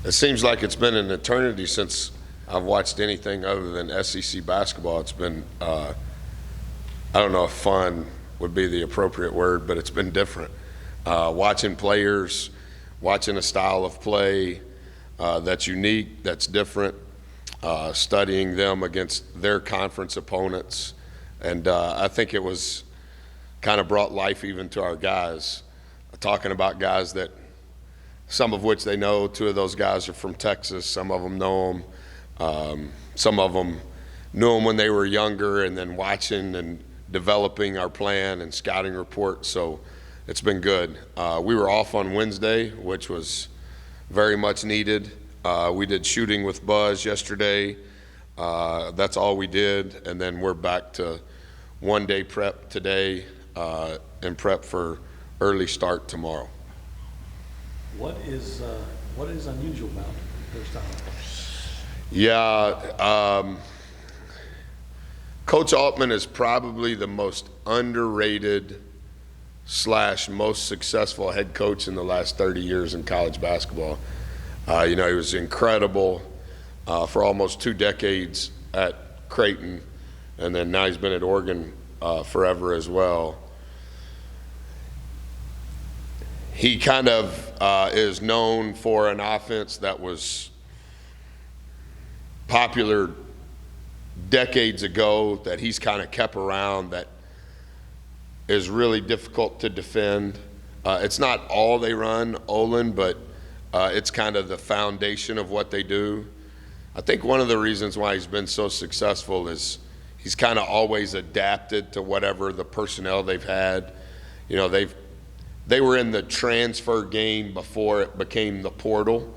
It seems like it's been an eternity since I've watched anything other than SEC basketball. It's been, I don't know if fun would be the appropriate word, but it's been different. Watching players, watching a style of play that's unique, that's different, studying them against their conference opponents. And I think it was kind of brought life even to our guys, talking about guys that some of which they know. Two of those guys are from Texas. Some of them know them. Some of them knew them when they were younger, and then watching and developing our plan and scouting reports. So it's been good. We were off on Wednesday, which was very much needed. We did shooting with Buzz yesterday. That's all we did. And then we're back to one-day prep today and prep for early start tomorrow. What is unusual about first time? Yeah, Coach Altman is probably the most underrated / most successful head coach in the last 30 years in college basketball. He was incredible for almost 2 decades at Creighton, and then now he's been at Oregon forever as well. He kind of is known for an offense that was popular decades ago that he's kind of kept around, that is really difficult to defend. It's not all they run, Olin, but it's kind of the foundation of what they do. I think one of the reasons why he's been so successful is he's kind of always adapted to whatever the personnel they've had. They were in the transfer game before it became the portal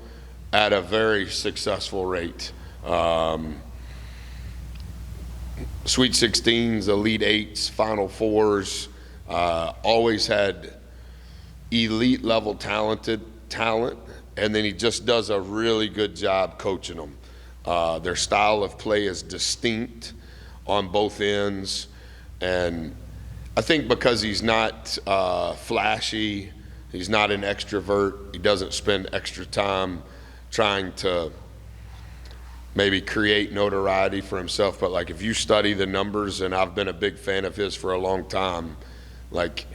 at a very successful rate. Sweet 16s, Elite 8s, Final Fours, always had elite level talent, and then he just does a really good job coaching them. Their style of play is distinct on both ends, and I think because he's not flashy, he's not an extrovert, he doesn't spend extra time trying to maybe create notoriety for himself, but like if you study the numbers, and I've been a big fan of his for a long time, like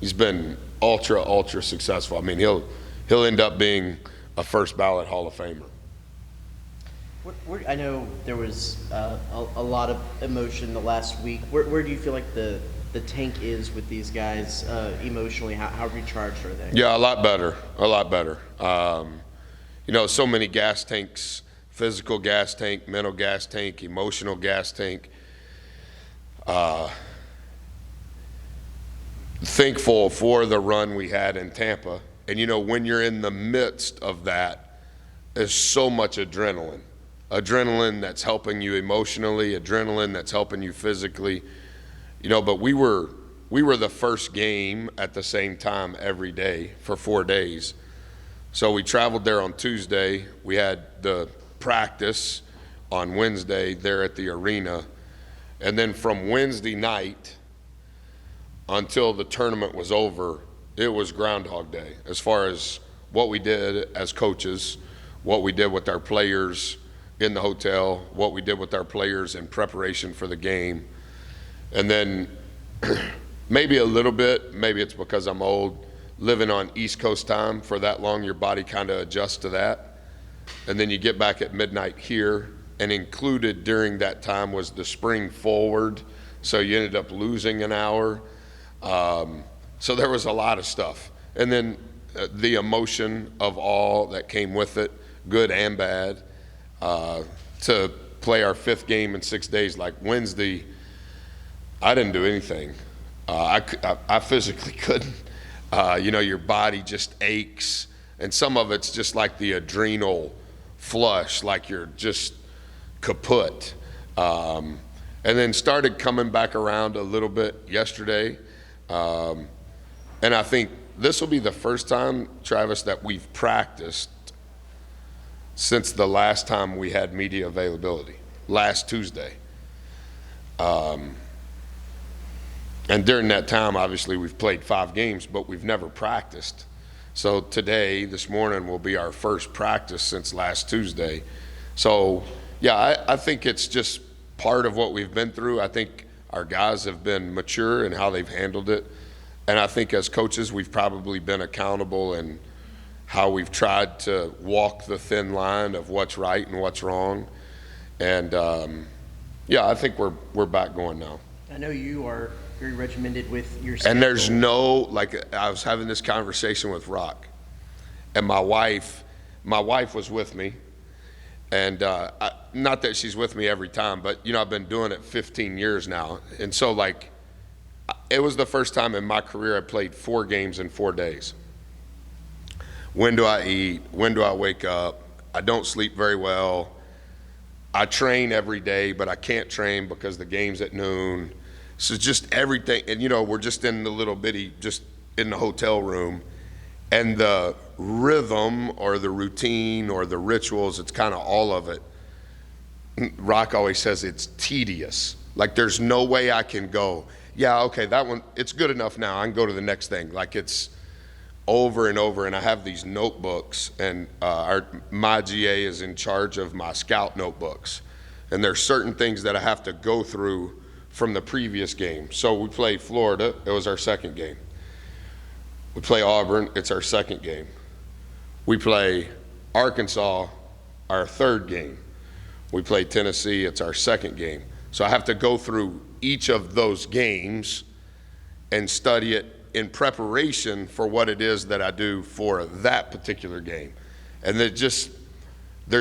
he's been ultra successful. I mean, he'll end up being a first ballot Hall of Famer. I know there was a lot of emotion the last week. Where do you feel like the tank is with these guys emotionally? How recharged are they? Yeah, a lot better. So many gas tanks: physical gas tank, mental gas tank, emotional gas tank. Thankful for the run we had in Tampa. And when you're in the midst of that, there's so much adrenaline that's helping you emotionally, adrenaline that's helping you physically. But we were the first game at the same time every day for 4 days. So we traveled there on Tuesday. We had the practice on Wednesday there at the arena. And then from Wednesday night until the tournament was over, it was Groundhog Day as far as what we did as coaches, what we did with our players in the hotel, what we did with our players in preparation for the game. And then maybe a little bit, maybe it's because I'm old, living on East Coast time for that long, your body kind of adjusts to that. And then you get back at midnight here, and included during that time was the spring forward, so you ended up losing an hour. So there was a lot of stuff. And then the emotion of all that came with it, good and bad, to play our 5th game in 6 days. Like Wednesday, I didn't do anything. I physically couldn't. Your body just aches, and some of it's just like the adrenal flush, like you're just kaput. And then started coming back around a little bit yesterday. And I think this will be the first time, Travis, that we've practiced since the last time we had media availability, last Tuesday. And during that time, obviously, we've played 5 games, but we've never practiced. So today, this morning, will be our first practice since last Tuesday. So, yeah, I think it's just part of what we've been through. I think our guys have been mature in how they've handled it. And I think as coaches, we've probably been accountable in how we've tried to walk the thin line of what's right and what's wrong. And, yeah, I think we're back going now. I know you are very regimented with your schedule. And there's no, like, I was having this conversation with Rock, and my wife was with me, and not that she's with me every time, but, you know, I've been doing it 15 years now, and so, like, it was the first time in my career I played 4 games in 4 days. When do I eat? When do I wake up? I don't sleep very well. I train every day, but I can't train because the game's at noon. So just everything, and you know, we're just in the little bitty, just in the hotel room, and the rhythm or the routine or the rituals, it's kind of all of it. Rock always says it's tedious. Like there's no way I can go, yeah, okay, that one, it's good enough now, I can go to the next thing. Like it's over and over, and I have these notebooks, and my GA is in charge of my scout notebooks. And there's certain things that I have to go through from the previous game. So we played Florida, it was our second game. We play Auburn, it's our second game. We play Arkansas, our third game. We play Tennessee, it's our second game. So I have to go through each of those games and study it in preparation for what it is that I do for that particular game. And there's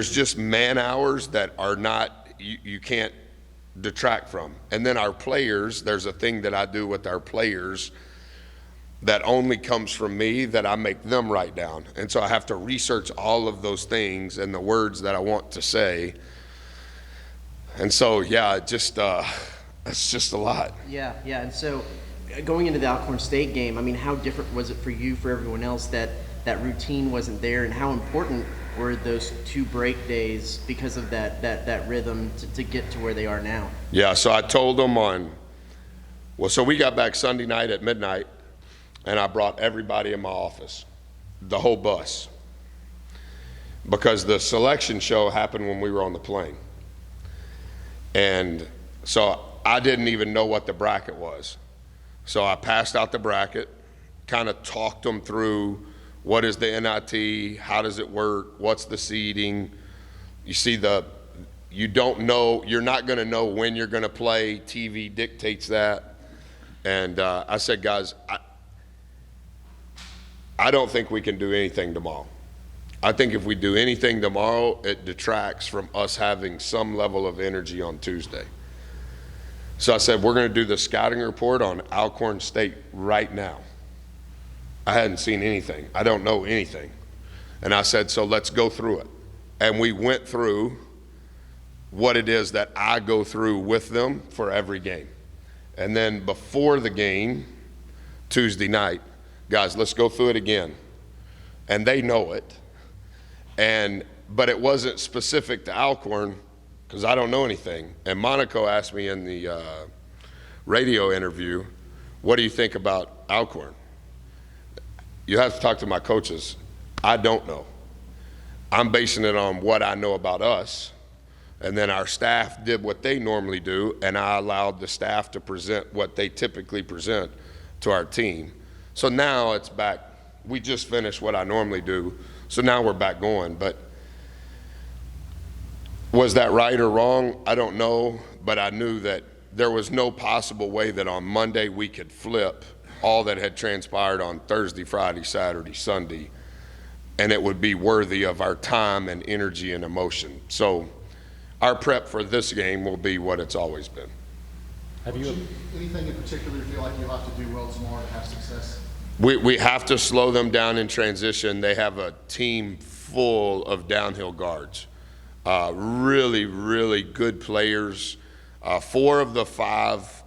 just man hours that are not, you can't detract from. And then our players, there's a thing that I do with our players that only comes from me that I make them write down. And so I have to research all of those things and the words that I want to say. And so, yeah, it's just a lot. Yeah. And so going into the Alcorn State game, I mean, how different was it for you, for everyone else, that routine wasn't there, and how important were those 2 break days because of that rhythm to get to where they are now? Yeah, so I told them so we got back Sunday night at midnight, and I brought everybody in my office, the whole bus, because the selection show happened when we were on the plane. And so I didn't even know what the bracket was. So I passed out the bracket, kind of talked them through what is the NIT, how does it work, what's the seeding. You see, you don't know, you're not going to know when you're going to play. TV dictates that. And I said, guys, I don't think we can do anything tomorrow. I think if we do anything tomorrow, it detracts from us having some level of energy on Tuesday. So I said, we're going to do the scouting report on Alcorn State right now. I hadn't seen anything. I don't know anything. And I said, so let's go through it. And we went through what it is that I go through with them for every game. And then before the game, Tuesday night, guys, let's go through it again. And they know it. But it wasn't specific to Alcorn, because I don't know anything. And Monaco asked me in the radio interview, what do you think about Alcorn? You have to talk to my coaches. I don't know. I'm basing it on what I know about us. And then our staff did what they normally do, and I allowed the staff to present what they typically present to our team. So now it's back. We just finished what I normally do, so now we're back going. But was that right or wrong? I don't know, but I knew that there was no possible way that on Monday we could flip all that had transpired on Thursday, Friday, Saturday, Sunday, and it would be worthy of our time and energy and emotion. So our prep for this game will be what it's always been. Have you? Anything in particular you feel like you'll have to do well tomorrow to have success? We have to slow them down in transition. They have a team full of downhill guards. Really, really good players. 4 of the 5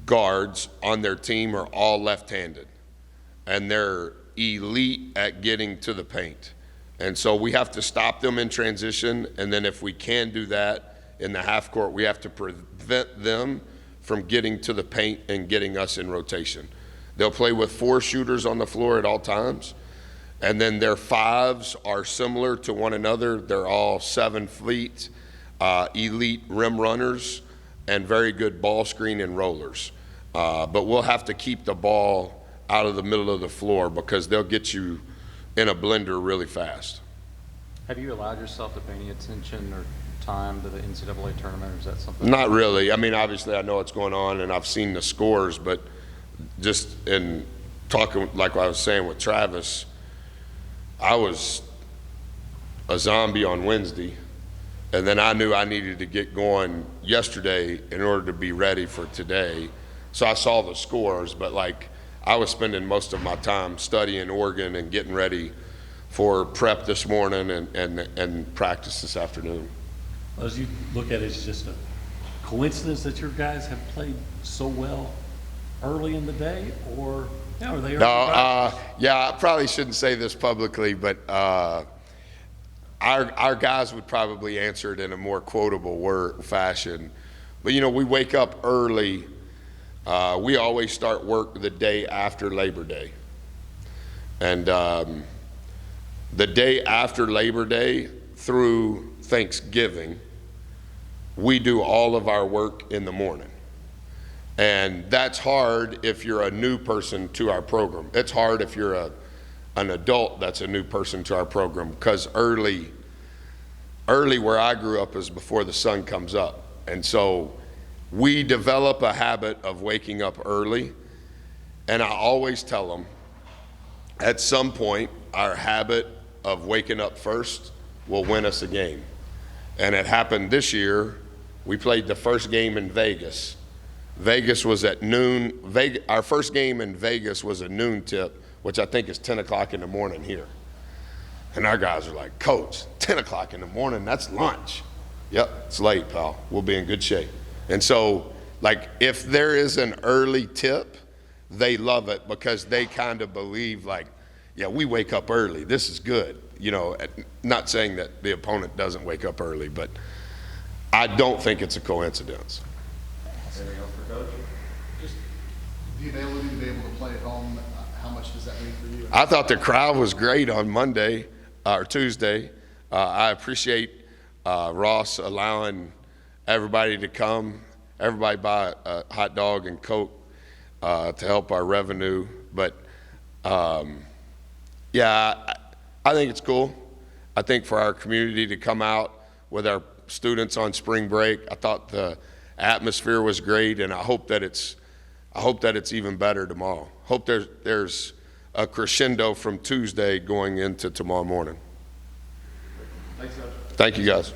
guards on their team are all left-handed, and they're elite at getting to the paint. And so we have to stop them in transition, and then if we can do that in the half court, we have to prevent them from getting to the paint and getting us in rotation. They'll play with 4 shooters on the floor at all times. And then their 5s are similar to one another. They're all 7 feet, elite rim runners, and very good ball screen and rollers. But we'll have to keep the ball out of the middle of the floor because they'll get you in a blender really fast. Have you allowed yourself to pay any attention or time to the NCAA tournament, or is that something? Not really. I mean, obviously I know what's going on and I've seen the scores, but just in talking, like I was saying with Travis, I was a zombie on Wednesday, and then I knew I needed to get going yesterday in order to be ready for today. So I saw the scores, but like I was spending most of my time studying Oregon and getting ready for prep this morning and practice this afternoon. As you look at it, it's just a coincidence that your guys have played so well early in the day, or are they early practice? Yeah, I probably shouldn't say this publicly, but our guys would probably answer it in a more quotable fashion. But you know, we wake up early. We always start work the day after Labor Day, and the day after Labor Day through Thanksgiving, we do all of our work in the morning. And that's hard if you're a new person to our program. It's hard if you're an adult that's a new person to our program, because early where I grew up is before the sun comes up. And so we develop a habit of waking up early, and I always tell them at some point our habit of waking up first will win us a game. And it happened this year. We played the first game in Vegas. Vegas was at noon. Our first game in Vegas was a noon tip, which I think is 10 o'clock in the morning here. And our guys are like, Coach, 10 o'clock in the morning, that's lunch. Yep, it's late, pal. We'll be in good shape. And so, like, if there is an early tip, they love it because they kind of believe, like, yeah, we wake up early. This is good. You know, not saying that the opponent doesn't wake up early, but I don't think it's a coincidence. Anything else for Coach? Just the ability to be able to play at home, how much does that mean for you? I thought the crowd was great on Monday or Tuesday. I appreciate Ross allowing everybody to come. Everybody buy a hot dog and Coke to help our revenue. But yeah, I think it's cool. I think for our community to come out with our students on spring break, I thought the atmosphere was great, and I hope that it's even better tomorrow. Hope there's a crescendo from Tuesday going into tomorrow morning. Thanks, Coach. Thank you, guys.